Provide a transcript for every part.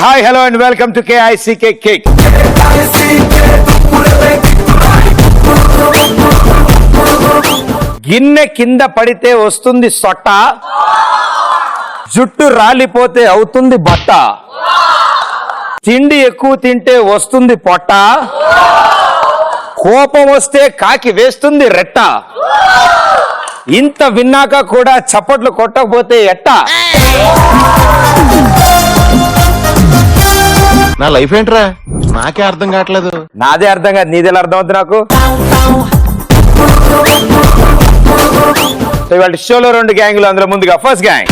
Hi hello and welcome to KICK kick. గిన్నె కింద పడితే వస్తుంది సొట్ట, జుట్టు రాలిపోతే అవుతుంది బట్ట, తిండి ఎక్కువ తింటే వస్తుంది పొట్ట, కోపం వస్తే కాకి వేస్తుంది రెట్ట, ఇంత విన్నాక కూడా చప్పట్లు కొట్టకపోతే ఎట్ట? నా లైఫ్ ఏంట్రా నాకే అర్థం కావట్లేదు. నాదే అర్థం కాదు, నీదెలా అర్థం అవుతుంది నాకు. ఇవాళ షోలో 2 గ్యాంగ్లు, అందులో ముందుగా ఫస్ట్ గ్యాంగ్.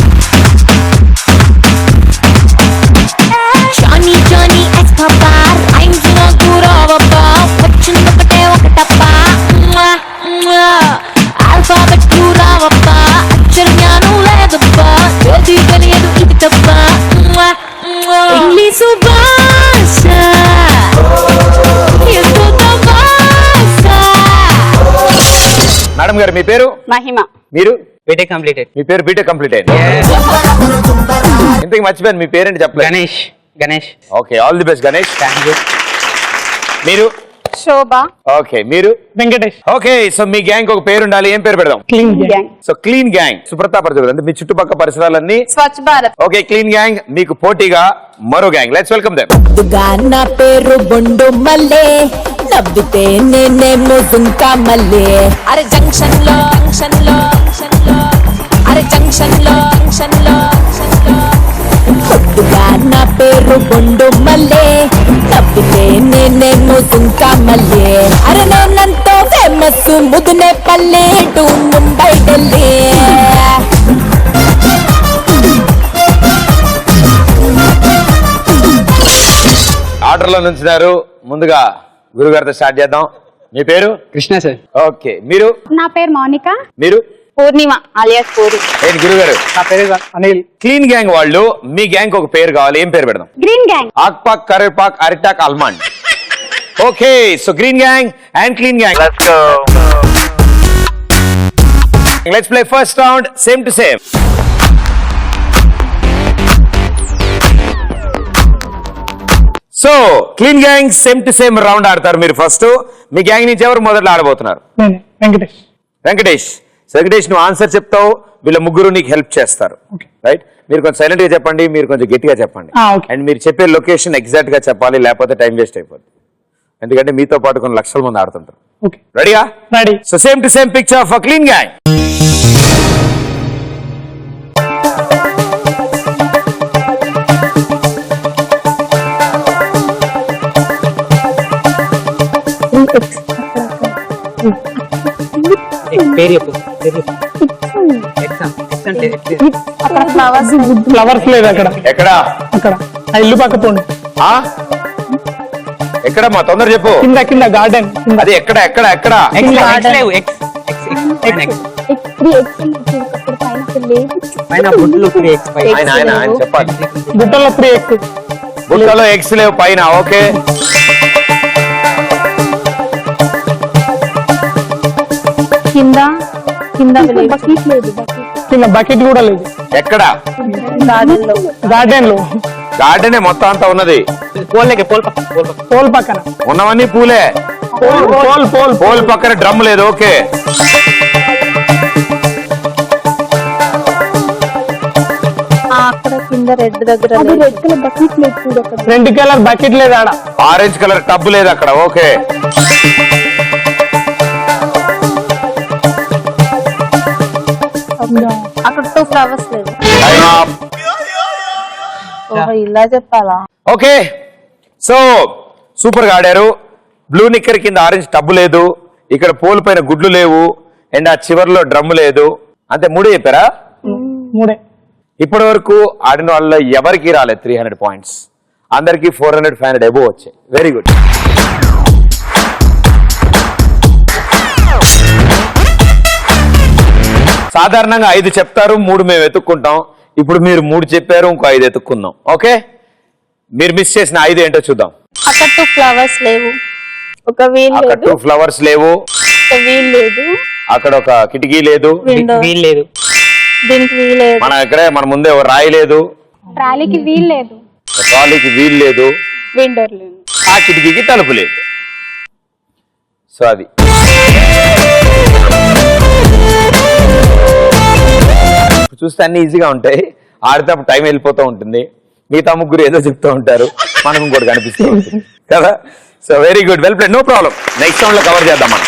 మేడం గారు మీ పేరు? మహిమ. మీరు? BTech completed. మీ పేరు బీటెక్ కంప్లీట్ అయింది. ఇంతకు మర్చిపోయాను మీ పేరేంటి చెప్పలేదు. Ganesh. Okay, all the best Ganesh. Thank you. మీరు? శోభ. ఓకే, మీరు? వెంకటేష్. ఓకే, సో మీ గ్యాంగ్ ఒక పేరు ఉండాలి. ఏం పేరు పెడదాం? Clean gang. So clean gang. సుప్రతా పరిచయం అంటే మీ చుట్టుపక్కల పరిసరాలన్నీ Swachh Bharat. Okay, clean gang. మీకు పోటీగా మరో గ్యాంగ్. Let's welcome them. నా పేరు బొండు మల్లే, నవ్వితే నేనేమో దుంకా మల్లే. అరే జంక్షన్ లో అరే జంక్షన్ లో కొద్దుగా నా పేరు బొండు మల్లే, నవ్వితే నేనేమో దుంకా మల్లే. అరే నేనంతో ఫేమస్ ముదునే పల్లె టు ముంబై ఢిల్లీ. ఆర్డర్ లో నుంచున్నారు. ముందుగా గురుగారితో స్టార్ట్ చేద్దాం. మీ పేరు? కృష్ణ సార్. ఓకే, మీరు? నా పేరు మౌనిక. మీరు? పూర్ణిమ alias పూరి. ఏంటి గురుగారు? నా పేరు అనిల్. క్లీన్ గ్యాంగ్ వాళ్ళు మీ గ్యాంగ్ ఒక పేరు కావాలి. ఏం పేరు పెడదాం? Green gang. ఆక్పాక్, కరేపాక్, అరిటాక్, almond. Okay, so green gang and clean gang. Let's play first round same to same. So clean gang same to same round ఆడతారు మీరు ఫస్ట్. మీ గ్యాంగ్ నుంచి ఎవరు మొదట్లో ఆడబోతున్నారు? వెంకటేష్. వెంకటేష్. వెంకటేష్, నువ్వు ఆన్సర్ చెప్తావు, వీళ్ళ ముగ్గురు నీకు హెల్ప్ చేస్తారు. రైట్? మీరు కొంచెం సైలెంట్ గా చెప్పండి, మీరు కొంచెం గట్టిగా చెప్పండి. అండ్ మీరు చెప్పే లొకేషన్ ఎగ్జాక్ట్ గా చెప్పాలి, లేకపోతే టైం వేస్ట్ అయిపోతుంది. ఎందుకంటే మీతో పాటు కొన్ని లక్షల మంది ఆడుతుంటారు. రెడీగా? Ready. So same to same picture for clean gang. పేరు చెప్పు. ఫ్లవర్స్ లేదు అక్కడ. ఎక్కడ? అక్కడ ఆ ఇల్లు పక్క పోండి. ఎక్కడ మా తొందర చెప్పు. కింద గార్డెన్. అది ఎక్కడ ఎక్కడ ఎక్కడ? పైన బుట్టలు ఆయన చెప్పాలి. బుట్టలో 3x. బుట్టలో ఎగ్స్ లేవు పైన. ఓకే, కింద బకెట్ కూడా లేదు. ఎక్కడ? గార్డెన్ లో. గార్డెనే మొత్తం అంతా ఉన్నది. పోల్ పక్కన ఉన్నవన్నీ పూలే. పోల్ పక్కన డ్రమ్ లేదు. ఓకే, అక్కడ కింద రెడ్ దగ్గర రెడ్ కలర్ బకెట్ లేదు ఆడ. ఆరెంజ్ కలర్ టబ్ లేదు అక్కడ. ఓకే, అక్కడ 2 ఫ్లవర్స్ లేదు. ఇలా చెప్పాలా? ఓకే, సో సూపర్ గా ఆడారు. బ్లూ నిక్కర్ కింద ఆరెంజ్ టబ్బు లేదు, ఇక్కడ పోల్ పైన గుడ్లు లేవు, అండ్ ఆ చివర్లో డ్రమ్ లేదు. అంతే, 3 చెప్పారా? 3. ఇప్పటి వరకు ఆడిన వాళ్ళ ఎవరికి రాలేదు 300 పాయింట్స్. అందరికి 400, 500 అబోవ్ వచ్చాయి. Very good. సాధారణంగా 5 చెప్తారు, 3 మేము ఎత్తుక్కుంటాం. ఇప్పుడు మీరు 3 చెప్పారు, ఇంకో 5 ఎత్తుక్కుందాం. ఓకే, మీరు మిస్ చేసిన 5 ఏంటో చూద్దాం. అక్కడ 2 ఫ్లవర్స్ లేవు, ఒక వీల్ అక్కడ 2 ఫ్లవర్స్ లేవు, ఒక వీల్ లేదు, అక్కడ ఒక కిటికీ లేదు, వీల్ లేదు, దీనికి వీల్ లేదు, మన ముందే ఒక రాయి లేదు, ట్రాలీకి వీల్ లేదు, ట్రాలీకి వీల్ లేదు, విండోర్ లేదు. ఆ కిటికీకి తలుపు లేదు. సో అది చూస్తే అన్ని ఈజీగా ఉంటాయి. ఆడితే టైం వెళ్ళిపోతూ ఉంటుంది. మిగతా ముగ్గురు ఏదో చెప్తూ ఉంటారు, మనకు ఇంకోటి కనిపిస్తూ ఉంటుంది కదా. So very good, well played, no problem. Next round లో కవర్ చేద్దాం మనం.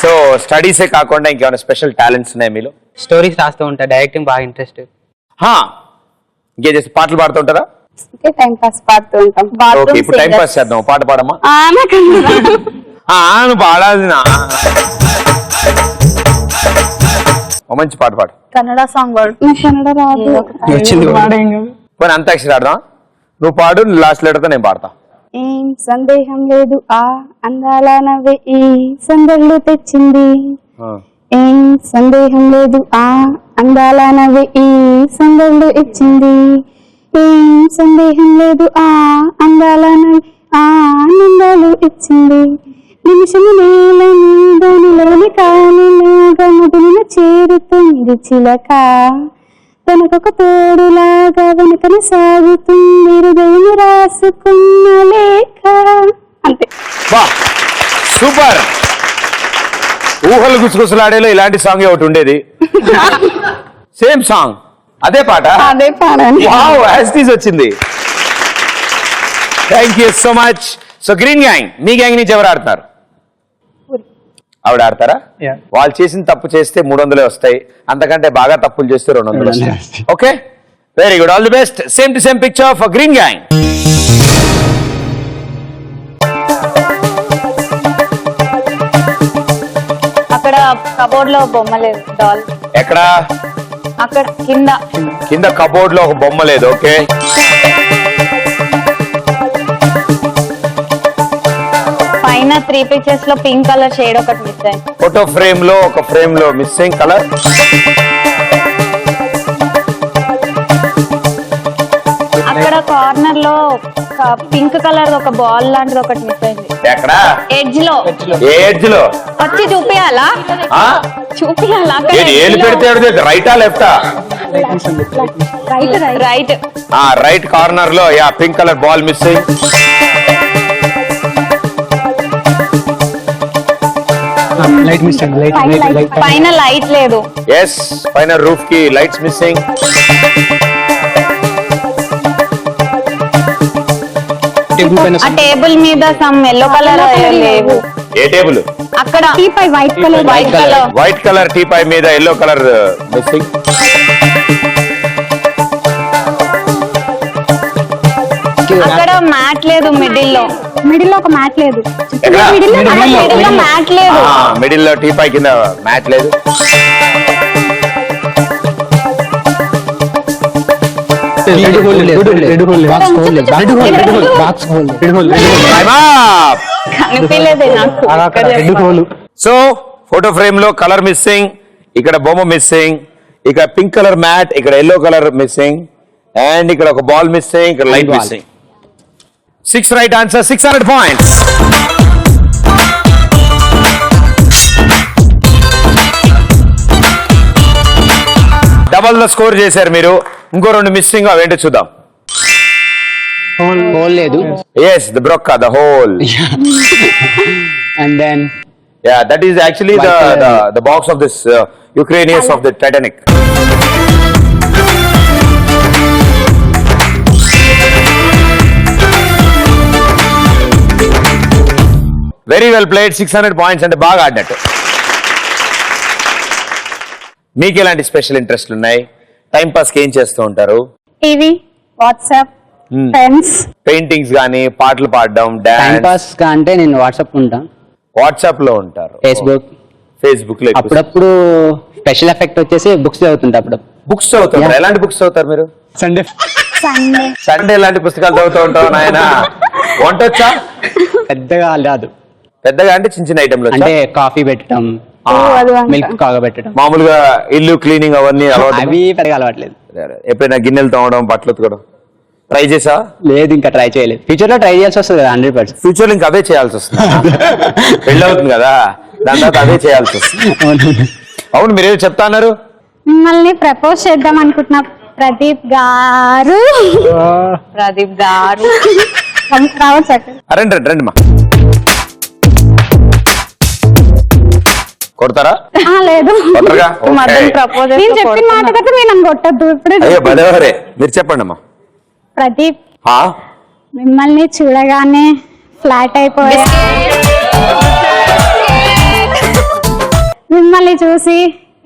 సో స్టడీసే కాకుండా ఇంకేమైనా స్పెషల్ టాలెంట్స్ ఉన్నాయి మీలో? స్టోరీస్ రాస్తూ ఉంటా, డైరెక్టింగ్ బాగా ఇంట్రెస్ట్. ఇంకేం చేస్తే పాటలు పాడుతూ ఉంటారా? టైం పాస్ పాడుతూ ఉంటాం. ఓకే, ఇప్పుడు టైం పాస్ చేద్దాం. పాట పాడమ్మా. నువ్వు పాడాలి నా మంచి పాట పాడు. కన్నడ సాంగ్ పాడు. కన్నడ రాదు. పోనీ అంతాక్షరి ఆడదాం. నువ్వు పాడు, లాస్ట్ లెటర్తో నేను పాడతా. ఏం సందేహం లేదు ఆ అందాల నవ్వే ఈ సందళ్ళు తెచ్చింది. ఏం సందేహం లేదు ఆ అందాల నవ్వే ఈ సందళ్ళు ఇచ్చింది. ఏం సందేహం లేదు ఆ అందాల నవ్వే ఆ ఆనందాలు ఇచ్చింది. నిమిషము నేలను దానిలోని కానిలాగా ముదిరిన చేరుతుంది చిలక. తనకొక తోడులాగా వెనుకన సాగుతుంది హృదయం రాసుకున్న లేఖ. అంతే. సూపర్. ఊహలు గుసగుసలాడేలో ఇలాంటి సాంగ్ ఒకటి ఉండేది. సేమ్ సాంగ్, అదే పాట. అదే పాడండి. వచ్చింది. Thank you so much. So green gang, me gang నుంచి ఎవరు ఆడతారు? ఆవిడ ఆడతారా? వాళ్ళు చేసిన తప్పు చేస్తే 300 వస్తాయి, అంతకంటే బాగా తప్పులు చేస్తే 200 వస్తాయి. Okay, very good, all the best. Same to same picture for green gang. అక్కడ కబోర్డ్ లో బొమ్మ లేదు, డాల్. ఎక్కడ? అక్కడ కింద. కింద కబోర్డ్ లో ఒక బొమ్మ లేదు. ఓకే, పైన 3 పిక్చర్స్ లో పింక్ కలర్ షేడ్ ఒకటి మిస్ అయింది. ఫోటో ఫ్రేమ్ లో ఒక ఫ్రేమ్ లో మిస్సింగ్ కలర్. అక్కడ కార్నర్ లో పింక్ కలర్ ఒక బాల్ లాంటిది ఒకటి మిస్ అయింది. ఎక్కడ? ఎడ్జ్ లో. ఏ ఎడ్జ్ లో? వచ్చి చూపియాలా? చూపియాలా? ఏలు పెడితే రైటా లెఫ్టా? రైట్. రైట్ కార్నర్ లో yeah pink colour ball missing. Light miss అయింది. పైన లైట్ లేదు. ఎస్, పైన రూఫ్ కి లైట్స్ మిస్సింగ్. ఆ టేబుల్ మీద సమ్ ఎల్లో కలర్ లేవు. ఏ టేబుల్? అక్కడ టీపై వైట్ కలర్. వైట్ కలర్ టీపై మీద ఎల్లో కలర్ మిస్సింగ్. అక్కడ మ్యాట్ లేదు. మిడిల్ లో ఒక మ్యాట్ లేదు. మ్యాట్ లేదు. మిడిల్ లో టీపై కింద మ్యాట్ లేదు. కనిపించలేదు నాకు. సో ఫోటో ఫ్రేమ్ లో కలర్ మిస్సింగ్, ఇక్కడ బొమ్మ మిస్సింగ్, ఇక్కడ పింక్ కలర్ మ్యాట్, ఇక్కడ ఎల్లో కలర్ మిస్సింగ్, అండ్ ఇక్కడ ఒక బాల్ మిస్సింగ్, ఇక్కడ light missing. 6 right answer, 600 points. Double the score చేశారు మీరు. ఇంకో 2 మిస్సింగ్, అవేంటో చూద్దాం. హోల్ లేదు. ఎస్, ద బ్రొక్క, the hole. And then that is actually the box of this Ukrainians of the Titanic. Very well played, 600 points అంటే బాగా ఆడినట్టు. మీకు ఎలాంటి స్పెషల్ ఇంట్రెస్ట్లు ఉన్నాయి? టైం పాస్ కి ఏం చేస్తూ ఉంటారు? టీవీ, వాట్సాప్, ఫ్రెండ్స్, పెయింటింగ్స్ గానీ, పాటలు పాడడం, టైం డాన్స్. పాస్ అంటే నేను వాట్సాప్ ఉంటాను, వాట్సాప్ లో ఉంటారు, ఫేస్బుక్ లో. అప్పుడప్పుడు స్పెషల్ ఎఫెక్ట్ వచ్చేసి బుక్స్ చదువుతుంటా. అప్పుడు బుక్స్ చదువుతారు. ఎలాంటి బుక్స్ చదువుతారు మీరు? సండే ఎలాంటి పుస్తకాలు చదువుతూ ఉంటావు నాయన? వంట వచ్చా? పెద్దగా రాదు. పెద్దగా అంటే చిన్న చిన్న ఐటమ్లు అంటే కాఫీ పెట్టడం, మిల్క్ కాగబెట్టడం, మామూలుగా ఇల్లు క్లీనింగ్ అవన్నీ అవి పెద్దగా అలవాట్లేదు. ఎప్పుడైనా గిన్నెలు తోమడం, బట్టలు ఉతకడం ట్రై చేసా? లేదు, ఇంకా ట్రై చేయలేదు. ఫ్యూచర్ లో ట్రై చేయాల్సి వస్తుంది కదా, 100%. ఫ్యూచర్ లో ఇంకా అదే చేయాల్సి వస్తుంది. పెళ్ళి అవుతుంది కదా, దాని తర్వాత అదే చేయాల్సి వస్తుంది. అవును, మీరేదో చెప్తా అన్నారు. మిమ్మల్ని ప్రపోజ్ చేద్దాం అనుకుంటున్నా. ప్రదీప్ గారు ప్రదీప్ గారు రావచ్చు అక్కడ. రండి రండి రండి మా కొడతారా? లేదు కొట్టరుగా? మధ్యలో Okay. ప్రపోజ్ నేను చెప్పిన మాట కదా మీరు నన్ను కొట్టద్దు ఇప్పుడే. అయ్యో బలేవరే, మీరు చెప్పండి అమ్మా. ప్రదీప్ ఆ? మిమ్మల్ని చూడగానే ఫ్లాట్ అయిపోయా. మిమ్మల్ని చూసి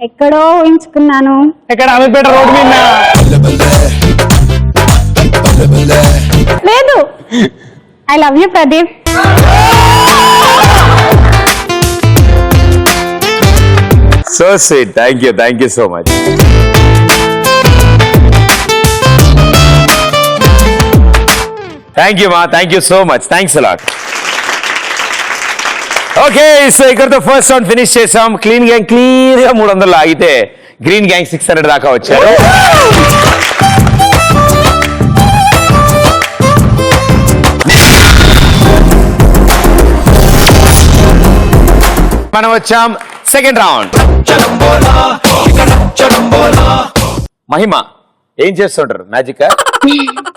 ఎక్కడో ఊహించుకున్నాను. ఇక్కడ అమీర్పేట రోడ్ మీద లేదు I love you Pradeep. So sweet, thank you so much. Thank you మా, thank you so much, thanks a lot. Okay, so ఇక్కడతో ఫస్ట్ రౌండ్ ఫినిష్ చేసాం. క్లీన్ గ్యాంగ్ క్లియర్ గా 300 ఆగితే గ్రీన్ గ్యాంగ్ 600 దాకా వచ్చారు. మనం వచ్చాం సెకండ్ రౌండ్. మహిమ ఏం చేస్తుంటారు? మ్యాజిక్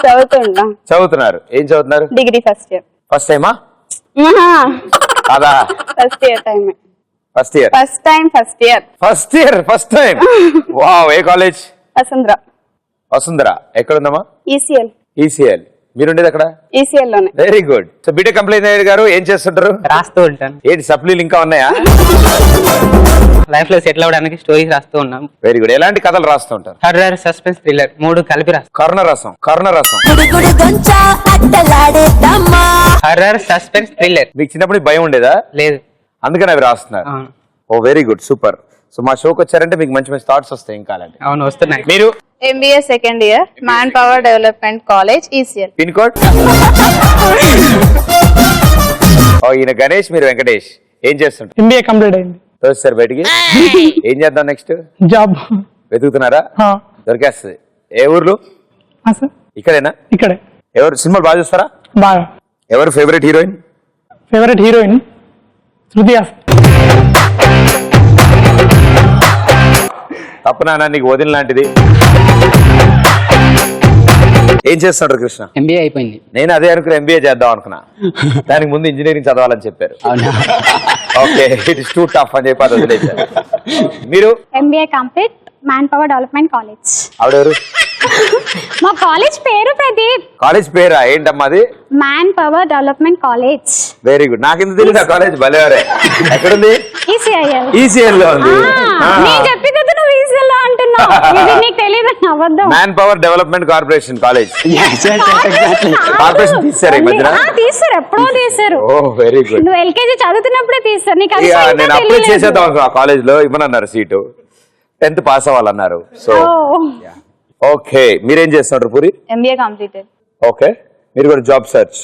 చదువుతున్నా. చదువుతున్నారు. ఏం చదువుతున్నారు? Degree first year. ఫస్ట్ టైమా? కాదా? First year time. First year. First time. Wow, ఏ కాలేజ్? వసుంధర. వసుంధర ఎక్కడుందమ్మా? ఈసీఎల్. ఈసీఎల్. మీరుండేది అక్కడ? ఈసీఎల్ లోనే. Very good. So B Tech complete అయ్యారు గారు, ఏం చేస్తుంటారు? రాస్తూ ఉంటాను. ఏంటి సప్లీలు ఇంకా ఉన్నాయా? లైఫ్ లో సెటిల్ అవ్వడానికి స్టోరీస్ రాస్తూ ఉన్నాం. Very good. ఎలాంటి కథలు రాస్తూ ఉంటారు? హర్రర్, సస్పెన్స్, థ్రిల్లర్ 3 కలిపి రాస్తాం. కర్ణరసం. గుడుగుడు గొంచా అట్టలాడేద్దామా. Horror, suspense, thriller. మీకు చిన్నప్పుడు భయం ఉండేదా? లేదు. అందుకని అవి రాస్తున్నారు. అవును. Oh very good, super. So మా షోకి వచ్చారంటే మీకు మంచి మంచి థాట్స్ వస్తాయి ఇంకా. అలాంటి అవును, వస్తున్నాయి. మీరు? MBA second year, man power development college, ECL. Pin code? Oh ఈయన గణేష్, మీరు వెంకటేష్. ఏం చేస్తుంటారు? ఎంబీఏ కంప్లీట్ అయింది. సార్ బయటికి ఏం చేద్దాం నెక్స్ట్? జాబ్ వెతుకుతున్నారా? దొరికేస్తుంది. ఏ ఊర్లు? సార్ ఇక్కడేనా? ఇక్కడే. ఎవరు సినిమాలు బాగా చూస్తారా? బాగా. ఎవరు favourite heroine? Favourite heroine Shruti Haasan. తప్పనా నీకు వదిన లాంటిది. ఏం చేస్తున్నాడు కృష్ణ? ఎంబీఏ అయిపోయింది. నేను అదే అనుకున్నా, ఎంబీఏ చేద్దాం అనుకున్నా. దానికి ముందు ఇంజనీరింగ్ చదవాలని చెప్పారు. అవునా? Okay, it is too tough అని చెప్పి అది వదిలేశారు. మీరు? MBA complete, man power development college. ఆవిడెవరు? మా కాలేజ్ పేరు ప్రదీప్. కాలేజ్ పేరా? ఏంటమ్మా అది? Man power development college. Very good. నాకెందుకు తెలియదు ఆ కాలేజ్. భలేవరే. ఎక్కడుంది? ఈసీఐఎల్. ఈసీఎల్ లో ఉంది. నేను చెప్పి కదా నువ్వు ఈసీఎల్ లో అంటున్నావు. ఇది నీకు తెలియదు అబద్ధం. Man power development corporation college. Corporation తీసారు ఈ మధ్యన? తీసారు, ఎప్పుడో తీసారు. ఓ వెరీ గుడ్. నువ్వు ఎల్కేజీ చదువుతున్నప్పుడే తీసారు. నీకు అది నేను అప్లై చేసేద్దాం అనుకో. ఆ కాలేజ్ లో ఇవ్వనన్నారు సీటు. 10th పాస్ అవ్వాలన్నారు. సో ఓకే, మీరేం చేస్తున్నారు పూరి? MBA completed. ఓకే, మీరు కూడా జాబ్ సర్చ్.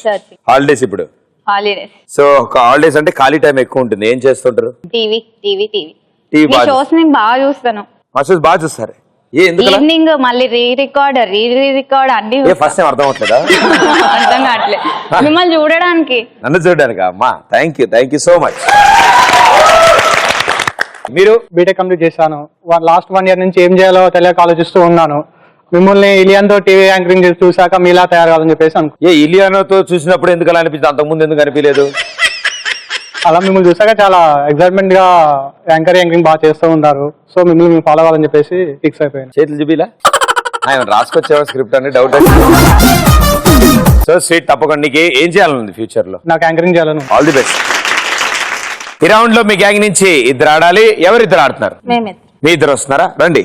హాలిడేస్ ఇప్పుడు? హాలిడేస్. సో హాలిడేస్ అంటే ఖాళీ టైం ఎక్కువ ఉంటుంది. ఏం చేస్తుంటారు? టీవీ. టీవీ బాగా షోస్ నేను బాగా చూస్తాను. మా షోస్ బాగా చూస్తారు. ఎందుకు? ఈవినింగ్ మళ్ళీ రీ రికార్డ్ అన్ని ఫస్ట్ టైం అర్థం అవట్లేదా? అర్థం కావట్లేదు మిమ్మల్ని చూడడానికి. నన్ను చూడడానికి అమ్మా. Thank you so much. మీరు? బీటెక్ కంప్లీట్ చేశాను. లాస్ట్ 1 year నుంచి ఏం చేయాలో తెలియక ఆలోచిస్తూ ఉన్నాను. మిమ్మల్ని ఇలియాన్తో టీవీ యాంకరింగ్ చూసాక మీలా తయారు కావాలని చెప్పేసి అనుకో. ఏ ఇలియానోతో చూసినప్పుడు ఎందుకు అలా అనిపించింది? అంతకుముందు ఎందుకు అనిపించలేదు? అలా మిమ్మల్ని చూసాక చాలా ఎక్సైట్మెంట్ గా యాంకరింగ్ బాగా చేస్తూ ఉంటారు. సో మిమ్మల్ని ఫాలో అవ్వాలని చెప్పేసి ఫిక్స్ అయిపోయాను. చేతులు చూపిలా? ఆయన రాసుకొచ్చేవా స్క్రిప్ట్ అని డౌట్. సో స్వీట్, తప్పకుండా నీకు ఏం చేయాలనుంది ఫ్యూచర్ లో? నాకు యాంకరింగ్ చేయాలను. All the best. ఈ రౌండ్ లో మీ గ్యాంగ్ నుంచి 2 ఆడాలి. ఎవరు 2 ఆడుతున్నారు? మీ 2 వస్తున్నారా? రండి.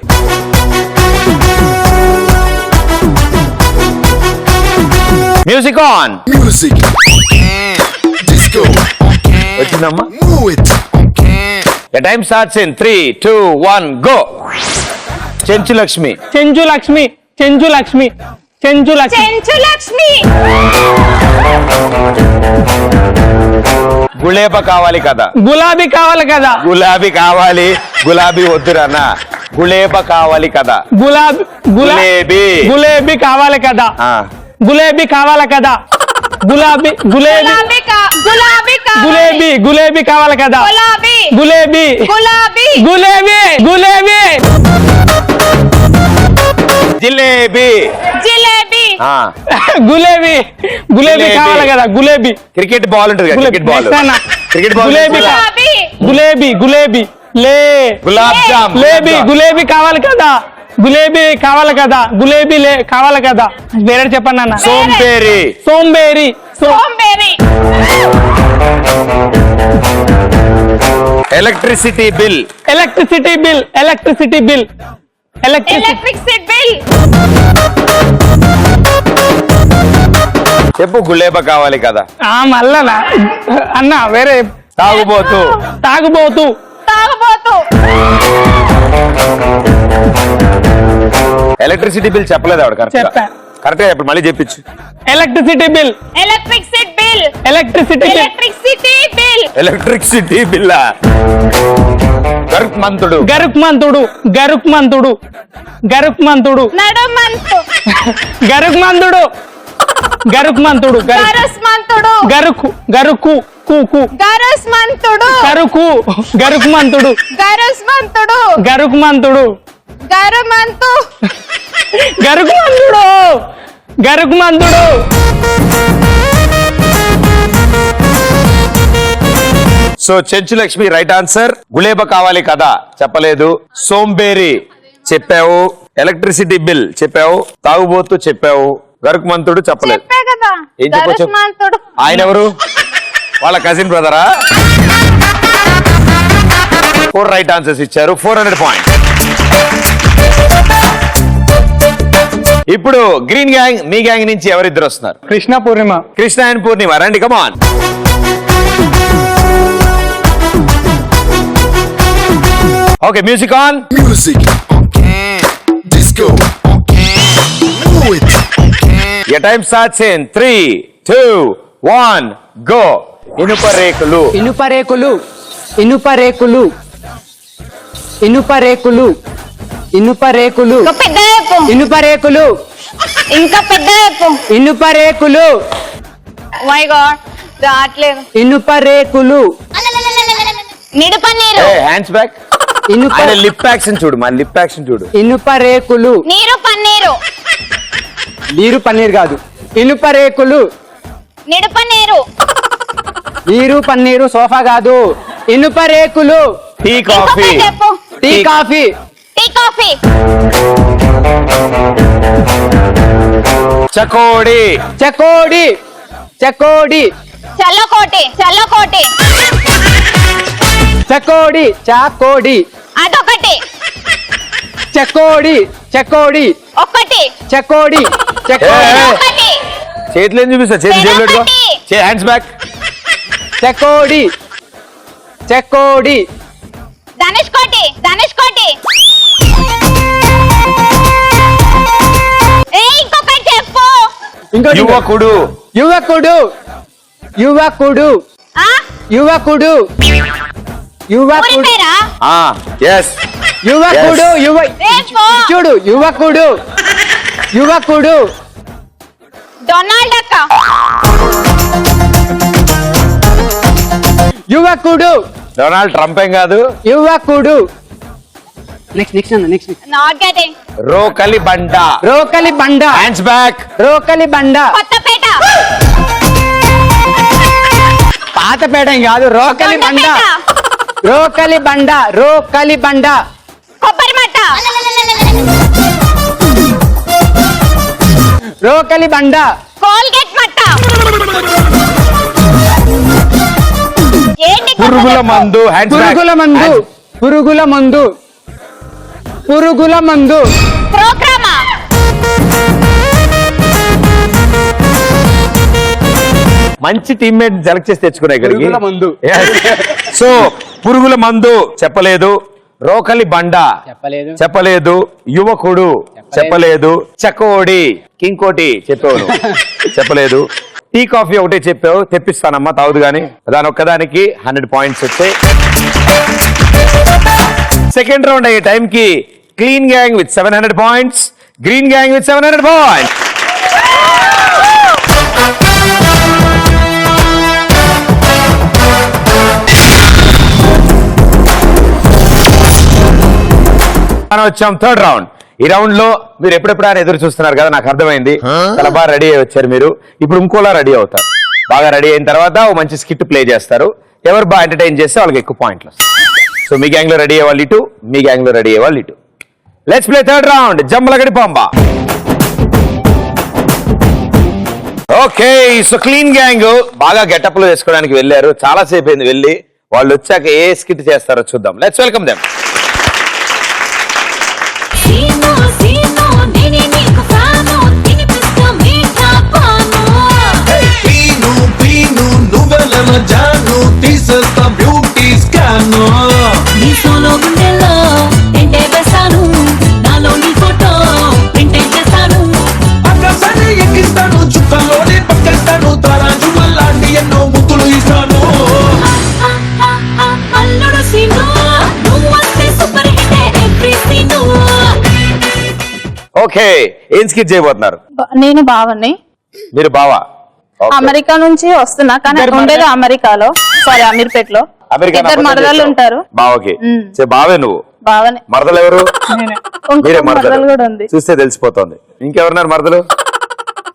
Music on. వచ్చిందమ్మా? Time starts in 3, 2, 1 go. Chenchu Lakshmi. గుళేబ కావాలి కదా. గులాబీ కావాలి కదా. గులాబీ వద్దురన్నా. గుళేబ కావాలి కదా. గులేబీ కావాలి కదా. గులేబీ కావాలి కదా. గులేబీ కావాలి కదా. జిలేబీ జిలేబీ ఆ, గులేబీ గులేబీ కావాలి కదా గులేబీ క్రికెట్ బాల్ ఉంటుంది కదా, క్రికెట్ బాల్ Next అన్న. క్రికెట్ బాల్ గులేబీ గులాబీ గులేబీ గులేబీ లే గులాబ్ జామ్ గులేబీ గులేబీ కావాలి కదా గులేబీ కావాలి కదా గులేబీ లే కావాలి కదా వేరే చెప్పండి అన్న సోంపేరి సోంబేరి సోంబేరి electricity bill electricity bill electricity bill electricity bill చెప్పు గులేబ కావాలి కదా మళ్ళా అన్న వేరే తాగుబోతు తాగుబోతు తాగబోతు ఎలక్ట్రిసిటీ బిల్ చెప్పలేదు ఆవిడ కరెక్ట్ చెప్పా. కరెక్ట్ ఇప్పుడు మళ్ళీ చెప్పించు electricity bill electricity bill electricity bill electricity bill electricity bill గరుక్మంతుడు గరుక్మంతుడు గరుక్మంతుడు గరుక్మంతుడు నడుమంతు గరుక్మంతుడు గరుక్మంతుడు గరుస్మంతుడు గరుకు గరుకు కు గరుస్మంతుడు గరుకు గరుక్మంతుడు గరుస్మంతుడు గరుక్మంతుడు గరుమంతు గరుక్మంతుడు గరుక్మంతుడు so Chenchu Lakshmi right answer గులేబ కావాలి కదా చెప్పలేదు సోంబేరి చెప్పావు ఎలక్ట్రిసిటీ బిల్ చెప్పావు తాగుబోతు చెప్పావు గరుక్మంతుడు చెప్పలేదు చెప్పే కదా ఏం చెప్పొచ్చు గరుస్మంతుడు ఆయన ఎవరు వాళ్ళ కజిన్ బ్రదరా 4 రైట్ ఆన్సర్స్ ఇచ్చారు 400 పాయింట్ ఇప్పుడు గ్రీన్ గ్యాంగ్ మీ గ్యాంగ్ నుంచి ఎవరిద్దరు వస్తున్నారు కృష్ణ పూర్ణిమ కృష్ణ అండ్ పూర్ణిమ రండి come on okay music on Music. Disco. Move it. your time starts in 3 2 1 go ఇనుప రేకులు ఇనుపరేకులు ఇనుపరేకులు ఇనుపరేకులు ఇనుపరేకులు ఇంకా పెద్ద చెప్పు ఇనుపరేకులు ఇంకా పెద్ద చెప్పు ఇనుపరేకులు మై గాడ్ రావట్లేదు ఇనుపరేకులు నిడుప నీరు హ్యాండ్స్ బ్యాక్ ఇనుప ఆయన లిప్ యాక్షన్ చూడు మా లిప్ యాక్షన్ చూడు ఇనుపరేకులు నీరు పన్నీరు నీరు పన్నీర్ కాదు ఇనుపరేకులు నిడుప నీరు నీరు పన్నీరు సోఫా కాదు ఇనుపరేకులు టీ కాఫీ ఇంకొకటి చెప్పు టీ కాఫీ టీ కాఫీ చకోడి చకోడి చకోడి చల్లకోటి చల్లకోటి చకోడి చాకోడి అదొకటి చకోడి చకోడి ఒకటి చకోడి చకోడి ఒకటి చేతులు ఏం చూపిస్తా చేతులు జేబులో పెట్టుకో. హ్యాండ్స్ బ్యాక్ చకోడి చకోడి ధనుష్కోటి ధనుష్కోటి ఇంకొకటి చెప్పు ఇంకోటి యువకుడు యువకుడు యువకుడు ఆ యువకుడు ఊరి యువకుడు పేరా ఎస్ యువకుడు రేపు చూడు యువకుడు యువకుడు డొనాల్డ్ అక్క యువకుడు డొనాల్డ్ ట్రంప్ ఏం కాదు యువకుడు నెక్స్ట్ నెక్స్ట్ అన్న నెక్స్ట్ నాట్ గెటింగ్ రోకలి బండ రోకలి బండ హ్యాండ్స్ బ్యాక్ రోకలి బండ కొత్తపేట పాతపేట ఏం కాదు రోకలి బండ దొండపేట రోకలి బండ రోకలి బండ కొబ్బరి మట్ట రోకలి బండ కోల్గేట్ మట్ట ఏంటి పురుగుల మందు హ్యాండ్స్ పురుగుల మందు పురుగుల మందు పురుగుల మందు ప్రోగ్రామా మంచి టీమ్మేట్ సెలెక్ట్ చేసి తెచ్చుకున్నా ఇక్కడికి పురుగుల మందు. సో పురుగుల మందు చెప్పలేదు రోకలి బండ చెప్పలేదు చెప్పలేదు యువకుడు చెప్పలేదు చకోడి కింకోటి చెప్పావు చెప్పలేదు టీ కాఫీ ఒకటే చెప్పావు తెప్పిస్తానమ్మా తాగుదు గాని దాని ఒక్కదానికి 100 పాయింట్స్ వచ్చాయి సెకండ్ రౌండ్ అయ్యే టైం కి clean gang with 700 points green gang with 700 points మనం వచ్చాం థర్డ్ రౌండ్ ఈ రౌండ్ లో మీరు ఎప్పుడెప్పుడు ఆయన ఎదురు చూస్తున్నారు కదా, నాకు అర్థమైంది. చాలా బాగా రెడీ అయ్యి వచ్చారు మీరు. ఇప్పుడు ఇంకోలా రెడీ అవుతారు. బాగా రెడీ అయిన తర్వాత ఓ మంచి స్కిట్ ప్లే చేస్తారు. ఎవరు బాగా ఎంటర్టైన్ చేస్తే వాళ్ళకి ఎక్కువ పాయింట్లు వస్తాయి. సో మీ గ్యాంగ్ లో రెడీ అయ్యే వాళ్ళు ఇటు, మీ గ్యాంగ్ లో రెడీ అయ్యే వాళ్ళు ఇటు. Let's play third round, Jambalakidi Pamba. Okay, so clean gang బాగా గెటప్ లో వేసుకోవడానికి వెళ్ళారు. చాలా సేపు అయింది వెళ్ళి. వాళ్ళు వచ్చాక ఏ స్కిట్ చేస్తారో చూద్దాం. Let's welcome them. జాను తీసేస్తా బ్యూటీ స్కాను నీ సోలో గుండెల్లో ఎంటే వేస్తాను నాలో నీ ఫోటో ప్రింటే చేస్తాను అక్కసని ఎక్కిస్తాను చుక్కలోనే పక్కేస్తాను తారాజు లాంటి ఎన్నో ముద్దులు ఇస్తాను అల్లుడు సీను నువ్వు వస్తే super hit every scene. Okay, ఏం స్కిట్ చేయబోతున్నారు? నేను బావని మీరు బావా? Okay. అమెరికా నుంచి వస్తున్నా, కానీ ఉండేది అమెరికాలో, సారీ అమీర్పేటలో. అమెరికా ఇద్దరు మరదలు ఉంటారు. బావకి బావే నువ్వు? బావనే. మరదలు ఎవరు? మీరే ఇంకొక మరదలు మరదలు? కూడా ఉంది. చూస్తే తెలిసిపోతుంది. ఇంకెవరున్నారు మరదలు?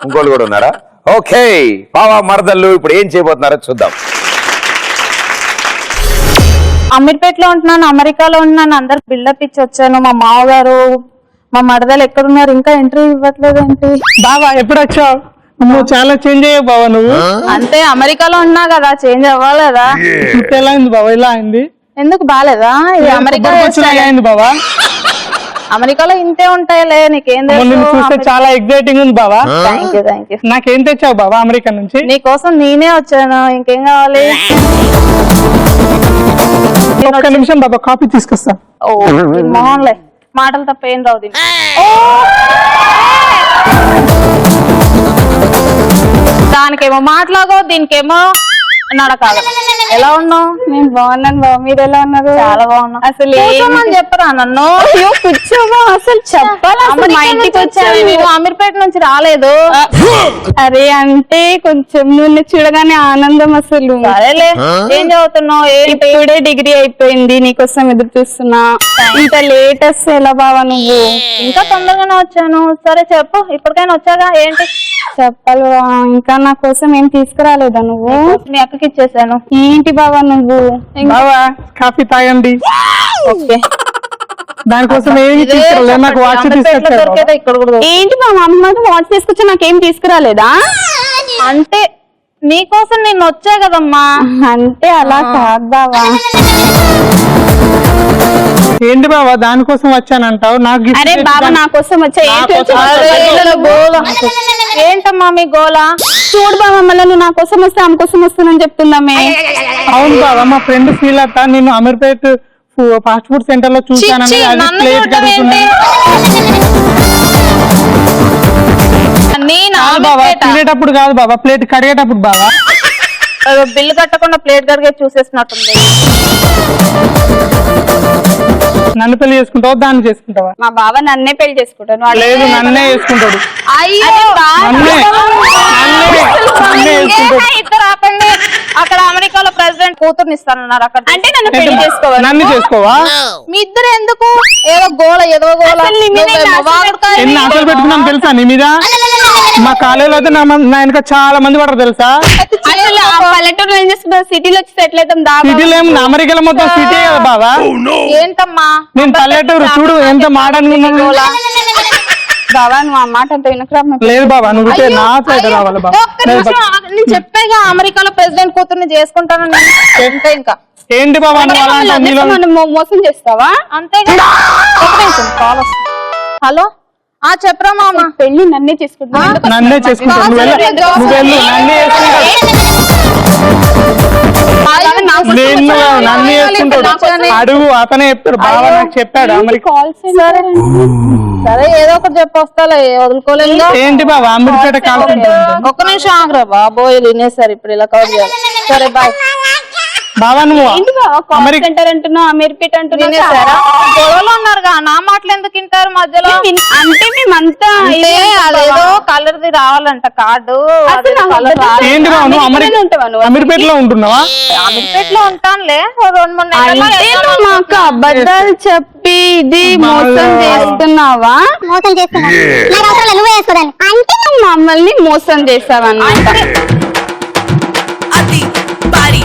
ఇంకోళ్ళు కూడా ఉన్నారా? ఓకే, బావా మరదలు ఇప్పుడు ఏం చేయబోతున్నారో చూద్దాం. అమీర్పేటలో ఉంటున్నాను, అమెరికాలో ఉంటున్నాను, అందరు బిల్డప్ ఇచ్చి వచ్చాను. మా మామగారు మా మరదలు ఎక్కడున్నారు, ఇంకా ఎంట్రీ ఇవ్వట్లేదు ఏంటి? బావా ఎప్పుడు వచ్చావు? నువ్వు చాలా చేంజ్ అయ్యావు బావా. నువ్వు అంతే, అమెరికాలో ఉన్నా కదా, చేంజ్ అవ్వాలి కదా. ఇప్పుడు ఎలా అయింది బావా? ఇలా అయింది ఎందుకు బాలేదా? ఇది అమెరికా అయింది బావా. అమెరికాలో ఇంతే ఉంటాయిలే, నీకేం నిన్ను చూస్తే చాలా ఎగ్జైటింగ్ ఉంది బావా. Thank you. నాకేం తెచ్చావు బావా అమెరికా నుంచి? నీకోసం నేనే వచ్చాను, ఇంకేం కావాలి? ఒక్క నిమిషం బాబా, కాఫీ తీసుకొస్తా. ఓ మోహన్లే, మాటలు తప్ప ఏం రావు దీనికి. దానికేమో మాట్లాగో, దీనికేమో నడకాలి. ఎలా ఉన్నావు? నేను బాగున్నాను బావ, మీరు ఎలా ఉన్నారు? చాలా బాగున్నా. అసలు కూర్చోమని చెప్పరా నన్ను? అయ్యో కూర్చోమా, అసలు చెప్పాలి. అసలు మా ఇంటికి వచ్చాను. నువ్వు అమీర్పేట నుంచి రాలేదు. అరే అంటే కొంచెం నిన్ను చూడగానే ఆనందం అసలు. సరేలే, ఏం చదువుతున్నావు? ఏంటి? ఇప్పుడే డిగ్రీ అయిపోయింది, నీకోసం ఎదురు చూస్తున్నా. ఇంత లేట్ వస్తే ఎలా బావా నువ్వు? ఇంకా తొందరగానే వచ్చాను. సరే చెప్పు, ఇప్పటికైనా వచ్చాగా ఏంటి చెప్పాలి బావ, ఇంకా నా కోసం ఏం తీసుకురాలేదా నువ్వు? మీ అక్కకి ఇచ్చేసాను. ఏంటి బావా నువ్వు? బావా కాఫీ తాగండి. ఓకే, దానికోసం ఏమి తీసుకురాలేదు, నాకు వాచ్ తీసుకొచ్చారు. దొరికేదా ఇక్కడ కూడా? ఏంటి బావ, అమ్మ వాచ్ తీసుకొచ్చా, నాకేం తీసుకురాలేదా? అంటే నీకోసం నేను వచ్చా కదమ్మా. అంటే అలా కాదు బావా. ఏంటి బావా దానికోసం వచ్చానంటావు? నాకు gift అరే బాబా నా కోసం వచ్చా, ఏంటమ్మా మీ గోల? చూడు బాబా, మళ్ళీ నువ్వు నా కోసం వస్తే ఆమె కోసం వస్తానని చెప్తున్నామే. అవును బావా, మా ఫ్రెండ్ శ్రీలత నేను అమీర్పేట్ ఫాస్ట్ ఫుడ్ సెంటర్ లో చూసానని అది నన్ను ప్లేట్ చూడటం ఏంటి? నేను బావా అమీర్పేట. తినేటప్పుడు కాదు బాబా, ప్లేట్ కడిగేటప్పుడు బావా. బిల్లు కట్టకుండా ప్లేట్ కడిగే చూసేసినట్టుంది. నన్ను పెళ్లి చేసుకుంటావా దాన్ని చేసుకుంటావా? మా బావ నన్నే పెళ్లి చేసుకుంటాను. లేదు నన్నే చేసుకుంటాడు. అయ్యో నన్నే చేసుకుంటాడు. ఇద్దరు ఆపండి. అక్కడ అమెరికాలో ప్రెసిడెంట్ కూతుర్ని ఇస్తానన్నారు. అక్కడ అంటే నన్ను పెళ్లి చేసుకోవాలి. నన్ను చేసుకోవా? మీ ఇద్దరు ఎందుకు? ఏదో గోల ఏదో గోల. అసలు నీ మీద నువ్వేమో వాగుడుకాయ. ఎన్ని ఆశలు పెట్టుకున్నాను తెలుసా నీ మీద? మా కాలేజీలో అయితే నా వెనక చాలా మంది పడరు తెలుసా? అసలు ఆ పల్లెటూరు ఏం చేసుకుంటావు? సిటీలో వచ్చి సెటిల్ అవుతాం దా. సిటీలో ఏం అమెరికాలో మొత్తం సిటీ కదా బావా. ఏంటమ్మా నేను పల్లెటూరు చూడు ఎంత మాట్లాడుకున్నాను. బావా నువ్వు ఆ మాట అంత వినకరా. లేదు బాబా నువ్వు నా సైడ్ రావాలి బాబా. ఒక్క నిమిషం ఆగు. నేను చెప్పాగా అమెరికాలో ప్రెసిడెంట్ కూతుర్ని చేసుకుంటానని. అంటే ఇంకా ఏంటి బాబా నువ్వు అలా అంటావు? నీలో మోసం చేస్తావా? అంతేగా. ఒక్క నిమిషం, కాల్ వస్తుంది. హలో, చెప్పరా మామ. పెళ్లి నన్నే చేసుకుంటా. నన్నే చేసుకుంటావు. నువ్వు వెళ్ళు నన్నే నన్ను చేసుకుంటాడు. అడుగు అతనే చెప్తాడు. బాబా నాకు చెప్పాడు అమెరికా. కాల్ సెంటర్ సరే ఏదో ఒకటి చెప్పొస్తాలే, వదులుకోలేదు. ఏంటి బాబా అమెరికా కాల్ సెంటర్? ఒక్క నిమిషం ఆగరా బాబోయ్, వినేసారు ఇప్పుడు ఇలా కవర్ చేయాలి. సరే బాయ్. బావా నువ్వు కాల్ సెంటర్ అంటున్నావు, అమీర్పేట అంటున్నావు. గొడవలో ఉన్నారు నా మాటలు ఎందుకు వింటారు మధ్యలో? అంటే మేమంతా అంటే అదేదో కలర్ది రావాలంట కార్డు. ఏంటి బావ నువ్వు అమీర్పేటలో ఉంటున్నావా? అమీర్పేటలో ఉంటానులే 2-3 నెలలు. అంటే నువ్వు మాకు అబద్ధాలు చెప్పి ఇది మోసం చేస్తున్నావా? మోసం చేస్తున్నావు నాకు అవసరం లేదు, నువ్వే వేసుకోదాన్ని. అంటే నువ్వు మమ్మల్ని మోసం చేసావన్నమాట. అది బారి